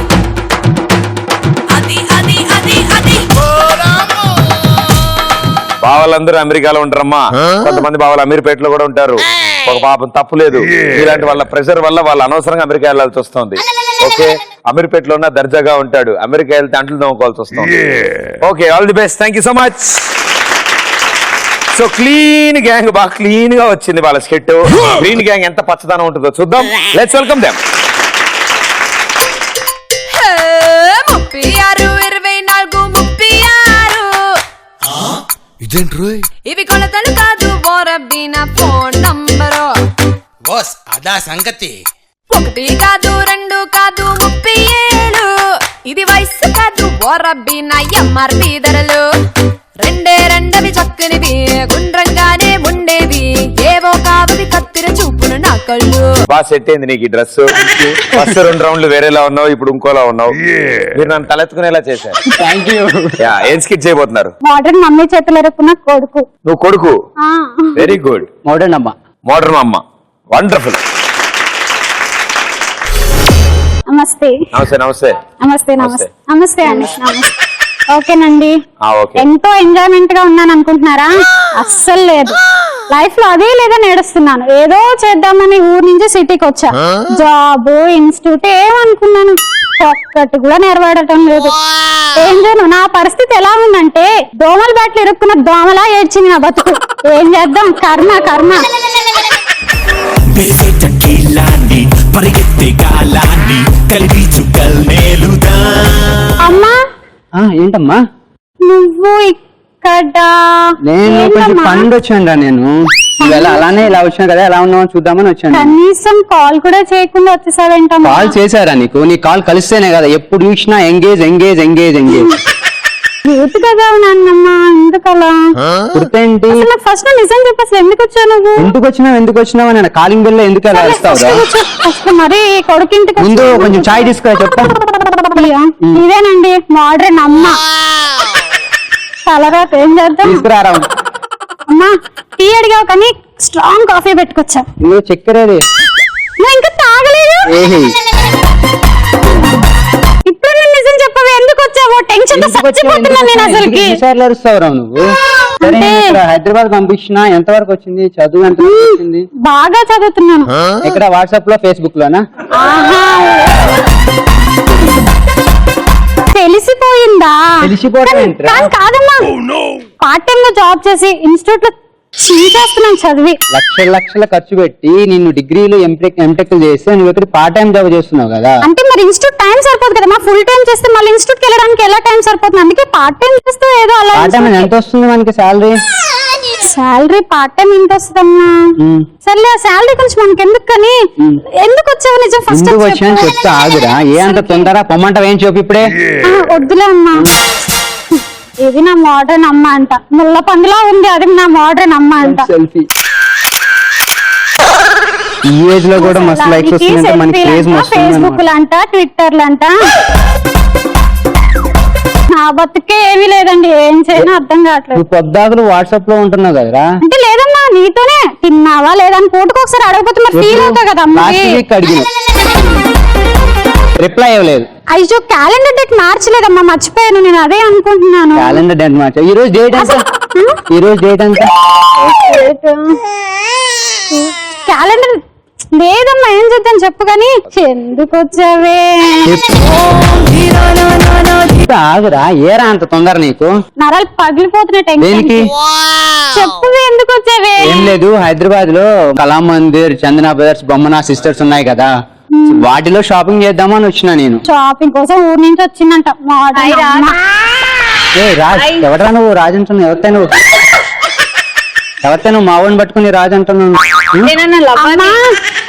అది అది అది అది బావలందరూ అమెరికాలో ఉంటారమ్మా, కొంతమంది బావలు అమీర్పేటలో కూడా ఉంటారు. ఒక పాపం తప్పు లేదు, ఇలాంటి వాళ్ళ ప్రెషర్ వల్ల వాళ్ళు అనవసరంగా అమెరికా వెళ్ళాల్సి వస్తుంది. ఓకే, అమీర్పేటలో ఉన్న దర్జాగా ఉంటాడు, అమెరికా వెళ్తే అంట్లు తోముకోవాల్సి వస్తుంది. Okay, all the best, thank you so much. So clean gang బాగా క్లీన్ గా వచ్చింది వాళ్ళ స్కెట్. గ్రీన్ గ్యాంగ్ ఎంత పచ్చదనం ఉంటుందో చూద్దాం. Let's welcome them. 36 ఇవి కొలతలు కాదు బోరబ్బిన ఫోన్ నంబరు. బాస్ అదా సంగతి. 1 కాదు 2 కాదు 37 ఇది వయసు కాదు బోరబ్బిన ఎంఆర్పి ధరలు. రెండవి చక్కనివి గుండ్రంగానే ఉండేవి, ఏవో కావవి కత్తిర చూపును నా కళ్ళు. బాగా సెట్ అయింది నీకు ఈ డ్రెస్. ఫస్ట్ 2 రౌండ్లు వేరేలా ఉన్నావు, ఇప్పుడు ఇంకోలా ఉన్నావు. మీరు నన్ను తలెత్తుకునేలా చేశారు. ఏం స్కిట్ చేయబోతున్నారు? మోడర్న్ మమ్మీ చేతులు ఎరుకున్న కొడుకు. నువ్వు కొడుకు, వెరీ గుడ్. మోడర్న్ అమ్మ. మోడర్న్ అమ్మ, వండర్ఫుల్. నమస్తే నమస్తే నమస్తే. నమస్తే నమస్తే నమస్తే అండి. నమస్తే. ఓకేనండి. ఓకే. ఎంతో ఎంజాయ్మెంట్ గా ఉన్నాను అనుకుంటున్నారా? అస్సలు లేదు. లైఫ్ లో అదే లేదని ఏడుస్తున్నాను. ఏదో చేద్దామని ఊరు నుంచి సిటీకి వచ్చా. జాబ్, ఇన్స్టిట్యూట్ ఏమనుకున్నాను, ఒక్కటి కూడా నెరవేరటం లేదు. ఏం చేయను, నా పరిస్థితి ఎలా ఉందంటే దోమల బ్యాట్లు ఇరుక్కున్న దోమలా ఏడ్చింది నా బతుకు. ఏం చేద్దాం, కర్మ కర్మ. అమ్మా ఏంటమ్మా? నువ్వు ఇక్కడ? నేను కొంచెం పండు వచ్చాను. నేను అలానే ఇలా వచ్చాను కదా, ఎలా ఉన్నావు చూద్దామని వచ్చాను. కనీసం కాల్ కూడా చేయకుండా వచ్చేసావేంటమ్మా? కాల్ చేశారా నీకు? నీ కాల్ కలిస్తేనే కదా ఎప్పుడు చూసినా engage engage engage engage. Cute కదా నాన్నమ్మా, ఎందుకలా? గుర్తేంటి? నాకు ఫస్ట్ నిజం చెప్పి అసలు ఎందుకు వచ్చావు నువ్వు? ఎందుకు వచ్చినావు నేను కాలింగ్ బెల్ ఎందుకు అలా వస్తావు? మరి కొడుకింటికి ముందు కొంచెం చాయ్ తీసుకో చెప్తా. ఇదేనండి మోడర్న్ అమ్మ. కలరా ఏం చేద్దాం? తీసుకురారా. అమ్మా టీ అడిగావు కానీ స్ట్రాంగ్ కాఫీ పెట్టుకొచ్చా. నువ్వు చక్కెరేది నువ్వు ఇంకా తాగలేదు. ఇప్పుడు నువ్వు నిజం చెప్పవే, ఎందుకు వచ్చావు? టెన్షన్ తో చచ్చిపోతున్నా నేను అసలుకి. నువ్వు హైదరాబాద్ పంపించినా ఎంతవరకు వచ్చింది? చదువు ఎంత వచ్చింది? బాగా చదువుతున్నాను. ఇక్కడ వాట్సాప్ లో, ఫేస్బుక్ లోనా? తెలిసిపోయిందా? కాదమ్మా, పార్ట్ టైం లో జాబ్ చేసి ఇన్స్టిట్యూట్ లో చేస్తున్నాను చదివి. లక్షల ఖర్చు పెట్టి నిన్ను డిగ్రీలు ఎంటెక్ చేస్తే నువ్వు ఇక్కడ పార్ట్ టైం జాబ్ చేస్తున్నావు కదా. అంటే మరి ఇన్స్టిట్యూట్ టైం సరిపోదు కదా, ఫుల్ టైం చేస్తే మళ్ళీ ఇన్స్టిట్యూట్ కి వెళ్ళడానికి ఎలా టైం సరిపోతుంది? అందుకే పార్ట్ టైం చేస్తే ఏదో అలా. పార్ట్ టైం ఎంత వస్తుంది మనకి శాలరీ? పార్ట్ టైం ఎంత వస్తుందమ్మా? సర్లే శాలరీ గురించి మనకి ఎందుకు, కానీ ఎందుకు వచ్చావు నిజం ఫస్ట్ వచ్చాను చెప్తా. ఆగురా, ఏ అంత తొందర పొమ్మంటావు? ఏం చెప్పు ఇప్పుడే. వద్దులే అమ్మా, ఇది నా మోడర్న్ అమ్మ అంట. ముళ్ళ పందిలా ఉంది, అది నా మోడర్న్ అమ్మ అంట. సెల్ఫీ ఈ ఏజ్ లో కూడా మస్తు లైక్స్ వస్తుందంటే మనకి క్రేజ్ మస్తు. ఫేస్బుక్ లంట, ట్విట్టర్ లంట. నా బతుకే ఏమీ లేదండి, ఏం చేయను అర్థం కావట్లేదు. నువ్వు పొద్దాకులు వాట్సాప్ లో ఉంటున్నావు కదరా? అంటే లేదమ్మా, నీతోనే తిన్నావా లేదని పూటకు ఒకసారి అడగపోతే మరి ఫీల్ అవుతా కదా. అడిగిన రిప్లై ఇవ్వలేదు. అయ్యో క్యాలెండర్ డేట్ మార్చలేదమ్మా, మర్చిపోయాను. నేను అదే అనుకుంటున్నాను. క్యాలెండర్ డేట్ మార్చా? ఈ రోజు డేట్ ఎంత? ఈ రోజు డేట్ ఎంత? క్యాలెండర్ లేదమ్మా, ఏం చేద్దాం చెప్పు. కానీ ఎందుకు వచ్చావే? ఆగురా, ఏరా అంత తొందర నీకు? నరాలు పగిలిపోతున్న టెన్షన్. చెప్పు ఎందుకు వచ్చావే? ఏం లేదు, హైదరాబాద్ లో కళామందిర్, చందన బ్రదర్స్, బొమ్మనా సిస్టర్స్ ఉన్నాయి కదా, వాటిలో షాపింగ్ చేద్దామని వచ్చినా నేను. షాపింగ్ కోసం ఊరు నుంచి వచ్చిందంట. రాజ్ ఎవడరా నువ్వు? రాజ్ అంటున్నావు. ఎవరితే నువ్వు మావని పట్టుకుని రాజ్ అంటున్నావు?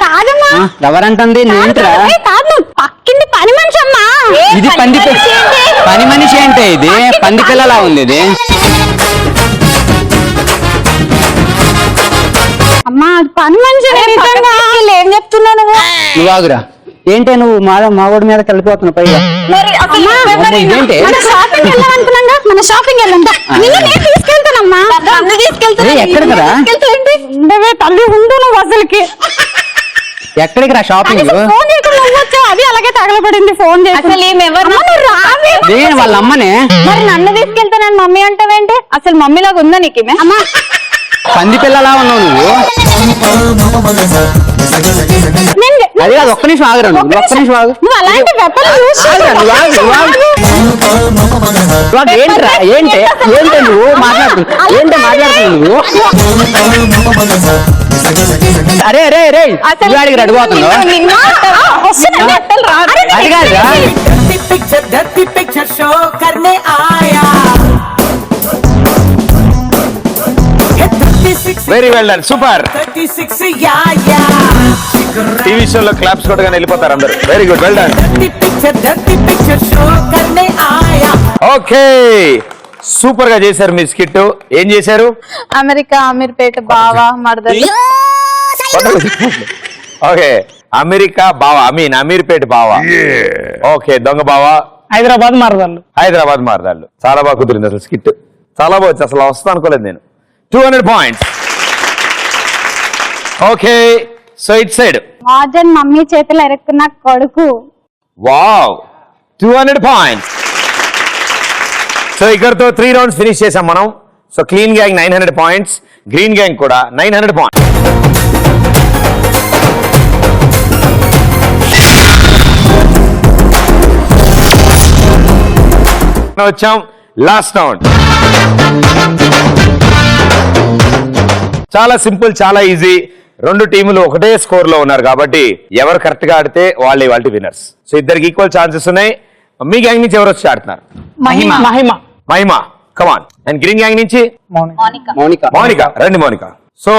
కాదమ్మా, ఎవరంటుంది? పక్కింది పని మనిషి అమ్మా. ఇది పని మనిషి అంటే ఇది పంది పిల్లలా ఉంది ఇది. అమ్మా అది పని మనిషి ఏం చెప్తున్నావు నువ్వు? నువ్వు ఆగురా. ఏంటే నువ్వు మావాడి మీద కలిపోతున్నావు పైగా. ఇదేంటి షాపింగ్ వెళ్ళాలనుకున్నాగా, మన షాపింగ్ వెళ్ళందా? నిన్ను నేను తీసుకెళ్తానమ్మా. ఎక్కడ కదా ఉండవే తల్లి, ఉండు నువ్వు అసలుకి. ఎక్కడికి రా షాపింగ్? ఫోన్ చేయకుండా నువ్వు వచ్చావు, అది అలాగే తగలబడింది ఫోన్ చేసి. అసలు నేను వాళ్ళ అమ్మనే. మరి నన్ను తీసుకెళ్తానని మమ్మీ అంటావేంటి? అసలు మమ్మీ లాగా ఉందా నీకు? అమ్మా పంది పిల్లలా ఉన్నావు నువ్వు. అది కాదు, ఒక్క నిమిషం ఆగురా. నువ్వు ఒక్క నిమిషం ఆగు. నువ్వు అలాంటి వెపన్ యూజ్ ఏంట్రా ఏంటే నువ్వు మాట్లాడుతున్నావు? ఏంటో మాట్లాడుతున్నావు నువ్వు? అరే అరే అరే ఇవాడికి రెడబోతున్నావు. అది కాదురా. Very well done, super. TV షోలో క్లాప్స్ కొట్టగానే వెళ్ళిపోతారు అందరు. Very good, well done. Okay, super గా చేశారు మీ స్కిట్. ఏం చేశారు? అమెరికా, అమీర్పేట, బావా, మరదలు. ఓకే, అమెరికా బావా, అమీర్పేట బావా. ఓకే, దొంగ బావా, హైదరాబాద్ మరదళ్ళు. హైదరాబాద్ మారదాళ్ళు. చాలా బాగా కుదిరింది అసలు స్కిట్, చాలా బాగా వచ్చి అసలు వస్తా అనుకోలేదు నేను. 200 points. Okay, so it side Rajan mummy చేతిలో ఎరుక్కున్న కొడుకు. Wow, 200 points. సో ఇక్కడతో 3 రౌండ్స్ ఫినిష్ చేసాం మనం. So clean gang 900 points, green gang కూడా 900 పాయింట్స్. వచ్చాం లాస్ట్ రౌండ్. చాలా సింపుల్, చాలా ఈజీ. 2 టీములు ఒకటే స్కోర్ లో ఉన్నారు కాబట్టి ఎవరు కరెక్ట్ గా ఆడితే వాళ్ళే వాళ్ళ విన్నర్స్. సో ఇద్దరికి ఈక్వల్ ఛాన్సెస్ ఉన్నాయి. మీ గ్యాంగ్ నుంచి ఎవరు వచ్చి ఆడుతున్నారు? మహిమ, కమాన్. అండ్ గ్రీన్ గ్యాంగ్ నుంచి మౌనిక. రండి మౌనిక. సో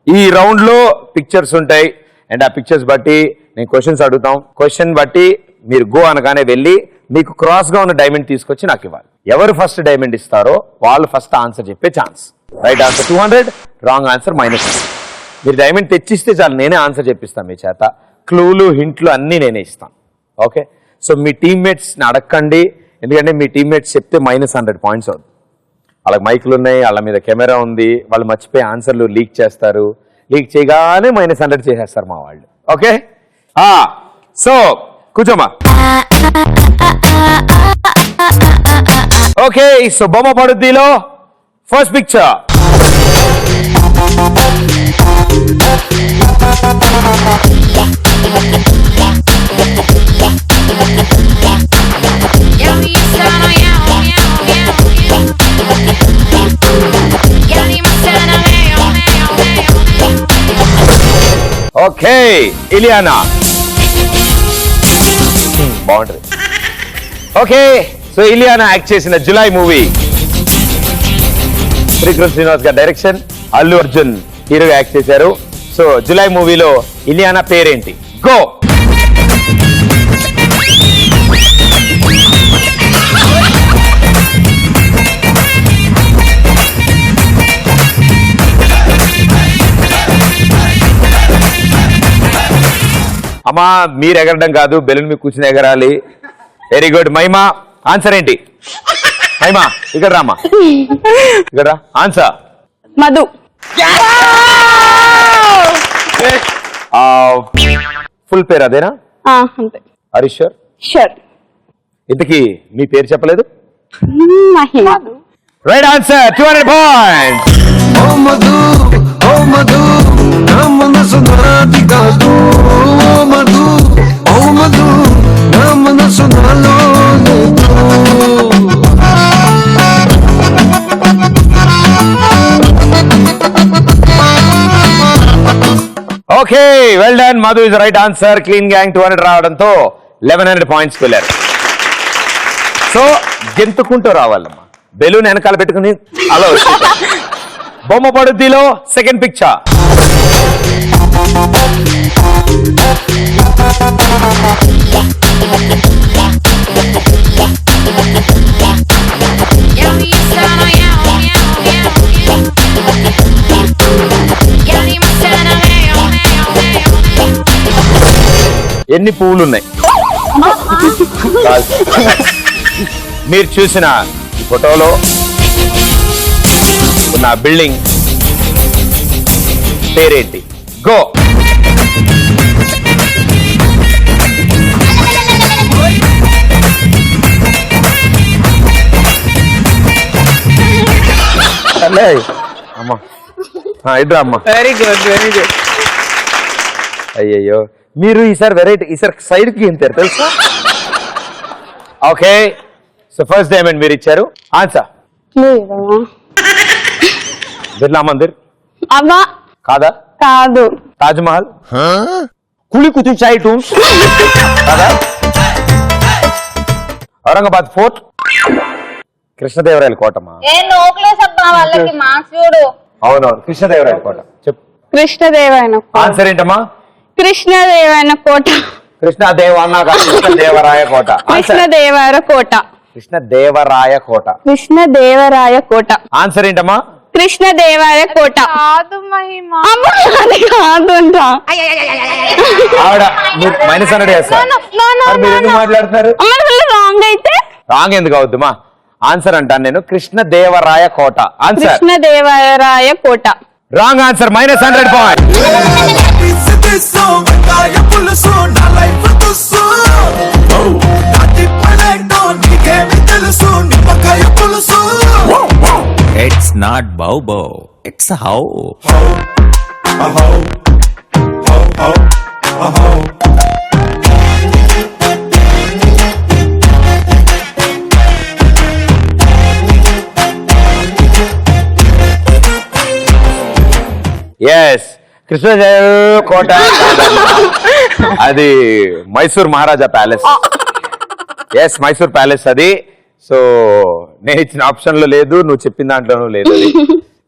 ఈ రౌండ్ లో పిక్చర్స్ ఉంటాయి అండ్ ఆ పిక్చర్స్ బట్టి నేను క్వశ్చన్స్ అడుగుతాం. క్వశ్చన్ బట్టి మీరు గో అనగానే వెళ్ళి మీకు క్రాస్ గా ఉన్న డైమండ్ తీసుకొచ్చి నాకు ఇవ్వాలి. ఎవరు ఫస్ట్ డైమండ్ ఇస్తారో వాళ్ళు ఫస్ట్ ఆన్సర్ చెప్పే chance. Right answer 200, wrong answer -100. మీరు డైమండ్ తెచ్చిస్తే చాలు, నేనే ఆన్సర్ చెప్పిస్తాను మీ చేత. క్లూలు, హింట్లు అన్నీ నేనే ఇస్తాను. ఓకే, సో మీ టీమ్మేట్స్ని అడగండి, ఎందుకంటే మీ టీమ్మేట్స్ చెప్తే -100 పాయింట్స్ అవుతుంది. వాళ్ళకి మైకులు ఉన్నాయి, వాళ్ళ మీద కెమెరా ఉంది, వాళ్ళు మర్చిపోయి ఆన్సర్లు లీక్ చేస్తారు. లీక్ చేయగానే -100 చేసేస్తారు మా వాళ్ళు. ఓకే, సో కూర్చోమా. ఓకే, సో బొమ్మ పడుద్దిలో ఫస్ట్ పిక్చర్. ఓకే, ఇలియానా. బాగుంటుంది. ఓకే, సో ఇలియానా యాక్ట్ చేసిన జులై మూవీ, త్రికృష్ణ శ్రీనివాస్ గారి డైరెక్షన్, అల్లు అర్జున్ హీరోగా యాక్ట్ చేశారు. సో జులై మూవీలో ఇలియానా పేరేంటి? గో. అమ్మా మీరు ఎగరడం కాదు, బెలూన్ మీద కూర్చుని ఎగరాలి. Very good. మహిమ, ఆన్సర్ ఏంటి? మహిమ ఇక్కడ రామా, ఇక్కడ రా. ఆన్సర్ మధు. ఫుల్ పేరు అదేనా? అంతే. హరీశ్వర్. షూర్. ఇంతకీ మీ పేరు చెప్పలేదు. Mahima. Right answer, 200 points. Oh Madhu, oh Madhu, నా మనసు నాది కాదు. ఓ మధు, ఓ మధు, నా మనసు నాలో లేదు. Okay, well done. Madhu is right answer. Clean gang 200 రావడంతో 1100 పాయింట్స్ వెళ్ళారు. సో గెంతుకుంటూ రావాలమ్మా, బెలూన్ వెనకాల పెట్టుకుని అలా వచ్చి. బొమ్మ పడుద్దిలో సెకండ్ పిక్చర్. ఎన్ని పువ్వులు ఉన్నాయి? కాదు. మీరు చూసిన ఈ ఫోటోలో ఉన్న బిల్డింగ్ పేరేంటి? గో. అమ్మా ఇద్దరు అమ్మా. Very good, very good. అయ్యయ్యో, మీరు ఈసారి వెరైటీ, ఈసారి సైడ్ కి ఇంతారు తెలుసా? ఓకే, సో ఫస్ట్ డైమండ్ మీరు ఇచ్చారు. ఆన్సర్ బిర్లా మందిర్ అవ్వా కాదా? కాదు. తాజ్ మహల్, కులి కుతుబ్ షాహీ టూమ్స్ కాదా? ఔరంగాబాద్ ఫోర్ట్, కృష్ణదేవరాయల కోటమా? వాళ్ళకి మార్క్స్ చూడు. అవునవును, కృష్ణదేవరాయల కోట. చెప్పు. కృష్ణదేవరాయన ఆన్సర్ ఏంటమ్మా? కృష్ణదేవరాయన కోట. కృష్ణదేవరాయ కోట. కృష్ణదేవర కోట. కృష్ణదేవరాయ కోట. కృష్ణదేవరాయ కోట. ఆన్సర్ ఏంటమ్మా? కృష్ణదేవరాయ కోట. కాదు మహిమ, కాదు అంట. ఆవిడ మైనస్ అన్నడే మీరు ఎందుకు మాట్లాడుతున్నారు? రాంగ్ అయితే రాంగ్ ఎందుకు అవుద్దుమా? ఆన్సర్ అంటాను నేను, కృష్ణదేవరాయ కోట. ఆన్సర్ కృష్ణదేవరాయ కోట. Wrong answer, -100 point. It's not Bobo, it's a how. Yes, Krishnadeva కోట అది Mysore Maharaja palace. Yes, Mysore palace అది. సో నేను ఇచ్చిన ఆప్షన్ లో లేదు, నువ్వు చెప్పిన దాంట్లోనూ లేదు అది.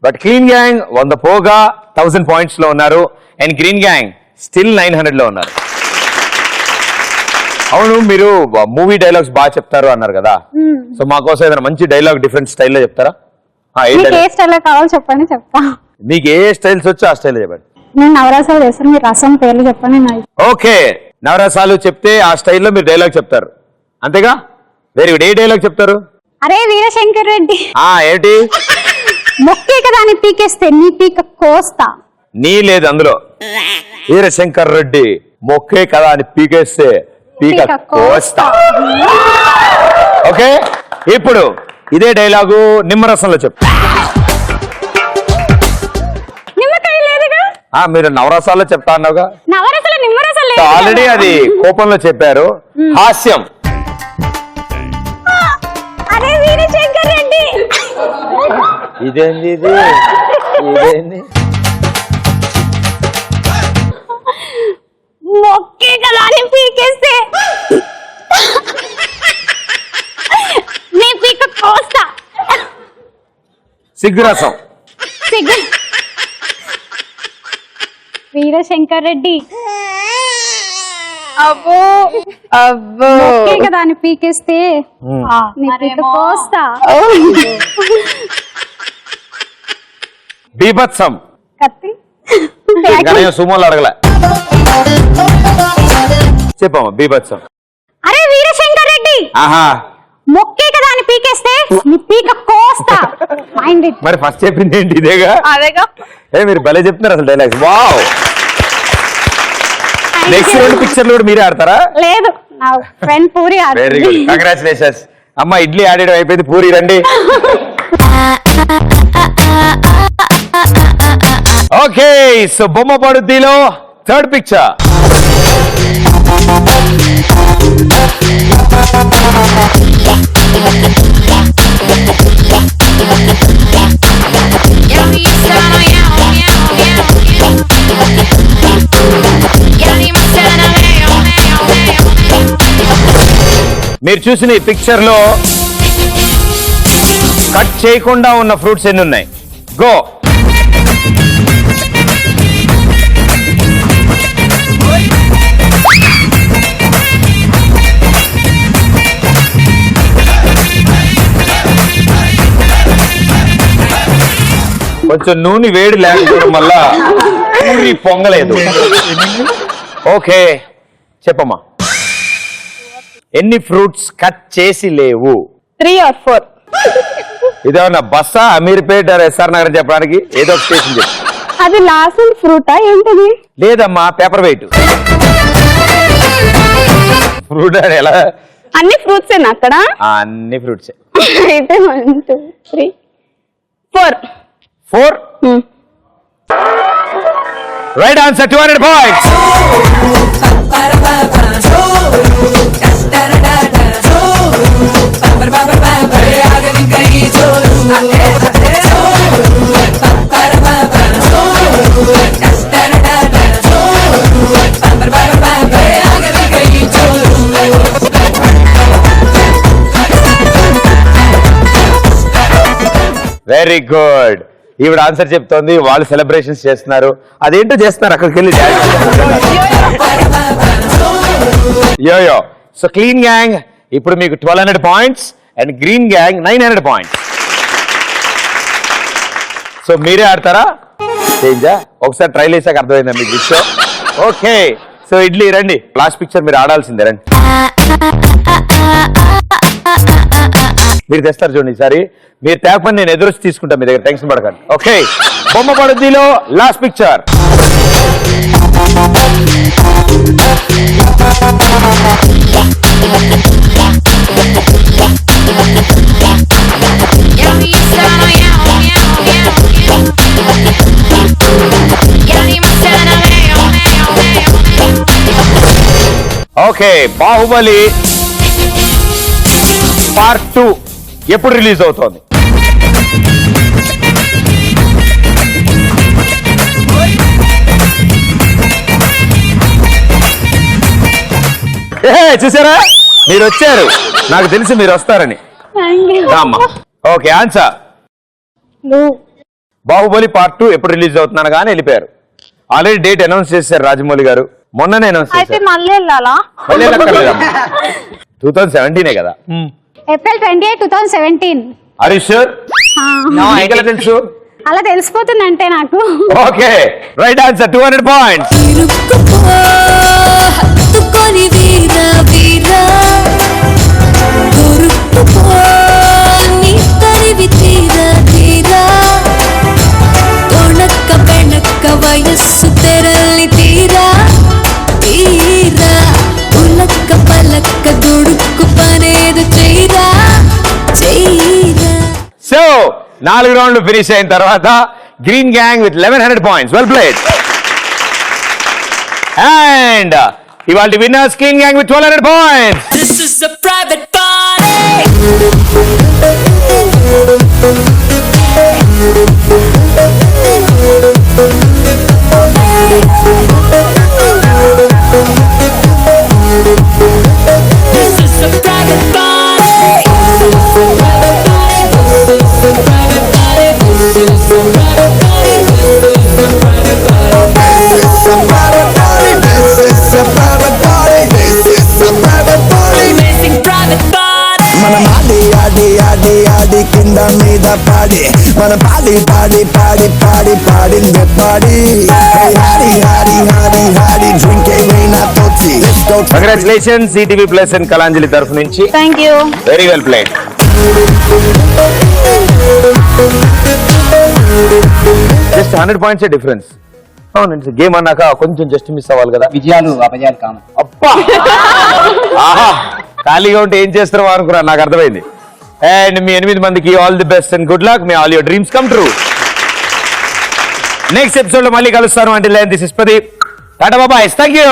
బట్ క్లీన్ గ్యాంగ్ 100 పోగా 1000 పాయింట్స్ లో ఉన్నారు, అండ్ గ్రీన్ గ్యాంగ్ స్టిల్ 900 లో ఉన్నారు. అవును, మీరు మూవీ డైలాగ్స్ బాగా చెప్తారు అన్నారు కదా, సో మాకోసం ఏదైనా మంచి డైలాగ్ డిఫరెంట్ స్టైల్లో చెప్తారా? ఏ స్టైల్లో కావాలో చెప్పండి, చెప్తా. మీకు ఏ స్టైల్స్ వచ్చో ఆ స్టైల్లో చెప్పండి. నేను నవరసాలు చేస్తాను, మీరు రసం పేర్లు చెప్పండి. ఓకే, నవరసాలు చెప్తే ఆ స్టైల్లో మీరు డైలాగ్ చెప్తారు, అంతేగా? Very good. ఏ డైలాగ్ చెప్తారు? అరే వీరశంకర్ రెడ్డి, ఏంటి? మొక్కే కదా అని పీకేస్తే నీ పీక కోస్తా. నీ లేదు అందులో. వీరశంకర్ రెడ్డి మొక్కే కదా అని పీకేస్తే పీక కోస్తా. ఓకే, ఇప్పుడు ఇదే డైలాగు నిమ్మరసంలో చెప్పు. నిమ్మకాయ లేదుగా. మీరు నవరసాల్లో చెప్తా అన్నావుగా. నవరసాలు నిమ్మరసాలు ఆల్రెడీ అది కోపంలో చెప్పారు. హాస్యం. అరే వీరశంకర్ రెడ్డి, ఇదేంది ఇది? ఇదేంది? మొక్కే కదా అని పీకేస్తే నీ పీక కోస్తా. సిగ్గురసం. వీరశంకర్ రెడ్డి, అబ్బో అబ్బో, మొక్కే కదా అని పీకేస్తే నీ పీక కోస్తా. బీభత్సం. కత్తి. సుమోలు అడగలే. చెప్పమ్మా బీభత్సం. అరే వీరశంకర్ రెడ్డి, ఆహా, మొక్కే కదా అని పీకేస్తే నీ పీక కోస్తా. మరి ఫస్ట్ చెప్పింది ఏంటి? ఇదేగా. అదేగా. మీరు భలే చెప్తున్నారు అసలు డైలాగ్స్. వావ్. నెక్స్ట్ 2 పిక్చర్లు కూడా మీరే ఆడతారా? లేదు, నా friend puri. Very good, congratulations. అమ్మ ఇడ్లీ ఆడేయడం అయిపోయింది, పూరి రండి. ఓకే, సో బొమ్మ పడుద్దిలో 3rd పిక్చర్. మీరు చూసిన ఈ పిక్చర్ లో కట్ చేయకుండా ఉన్న ఫ్రూట్స్ ఎన్ని ఉన్నాయి? గో. కొంచెం నూనె వేడి లేకపోవడం వల్ల పూరి పొంగలేదు. ఓకే, చెప్పమ్మా. ఎన్ని ఫ్రూట్స్ కట్ చేసి లేవు? 3 or 4. ఇదేమన్నా బస్సా, అమీర్పేట్, ఎస్ఆర్ నగర్ చెప్పడానికి? ఏదో ఒక స్టేషన్ చెప్పు. అది లాస్ట్ ఫ్రూటా ఏంటిది? లేదమ్మా, పేపర్ వెయిట్. ఫ్రూట్ అని ఎలా? అన్ని ఫ్రూట్స్ ఏనా అక్కడ? అన్ని ఫ్రూట్స్. అయితే 1 2 3 4. 4 right answer. 200 points. Very good. ఈవిడ ఆన్సర్ చెప్తోంది, వాళ్ళు సెలబ్రేషన్స్ చేస్తున్నారు. అదేంటో చేస్తున్నారు అక్కడికి వెళ్ళి. యోయో. సో క్లీన్ గ్యాంగ్ ఇప్పుడు మీకు 1200 points and green gang 900 points. So మీరే ఆడతారా? చేంజా? ఒకసారి ట్రైల్ వేసాక అర్థమైందా మీకు విషయం? ఓకే. సో ఇడ్లీ రండి, లాస్ట్ పిక్చర్ మీరు ఆడాల్సిందే, రండి. మీరు తెస్తారు చూడండి ఈసారి. మీరు తేపని నేను ఎదురొచ్చి తీసుకుంటాను మీ దగ్గర, టెన్షన్ పడకండి. ఓకే. బొమ్మ పడుద్దిలో last picture. Okay. Baahubali part 2 ఎప్పుడు రిలీజ్ అవుతోంది? చూసారా, మీరు వచ్చారు. నాకు తెలిసి మీరు వస్తారని. ఓకే. ఆన్సర్ బాహుబలి పార్ట్ 2 ఎప్పుడు రిలీజ్ అవుతున్నాను కానీ వెళ్ళిపోయారు. ఆల్రెడీ డేట్ అనౌన్స్ చేశారు రాజమౌళి గారు, మొన్ననే అనౌన్స్ చేశారు. మళ్ళీ వెళ్ళాలా? 2017 కదా. April 28, 2017. Are you sure? తెలుసు, అలా తెలిసిపోతుందంటే నాకు. ఓకే. Right answer. 200 పాయింట్స్. వయస్సు తెరలి తీరా తీరా ఉలక్క పలక్క దుడుక్కు పనేదు చేయరా చేయరా. సో 4 రౌండ్లు ఫినిష్ అయిన తర్వాత green gang with 1100 points. Well played. And ఇవాళ winners green gang with 1200 points. This is a private party. This is a private party. మనం ఆడి ఆడి ఆడి ఆడి కింద మీద పాడి, మన పాడి పాడి పాడి పాడి పాడిందే పాడి. హాడి హాడి హాడి హాడి డ్రింక్ ఏమైనా తోచి. Congratulations ETV plus and Kalanjali తరఫు నుంచి. Thank you. Very well played. Just 100 points difference. అవునండి, గేమ్ అన్నాక కొంచెం జస్ట్ మిస్ అవ్వాలి కదా. విజయాలు అపజయాలు కామన్. అబ్బా, ఆహా, ఖాళీగా ఉంటే ఏం చేస్తారో అనుకున్నా, నాకు అర్థమైంది. అండ్ మీ 8 మందికి all the best and good luck. May all your dreams come true. Next episode లో మళ్ళీ కలుస్తాను. అంటే దిస్ ఇస్ ప్రదీప్. టాటా బాబాయ్. Thank you.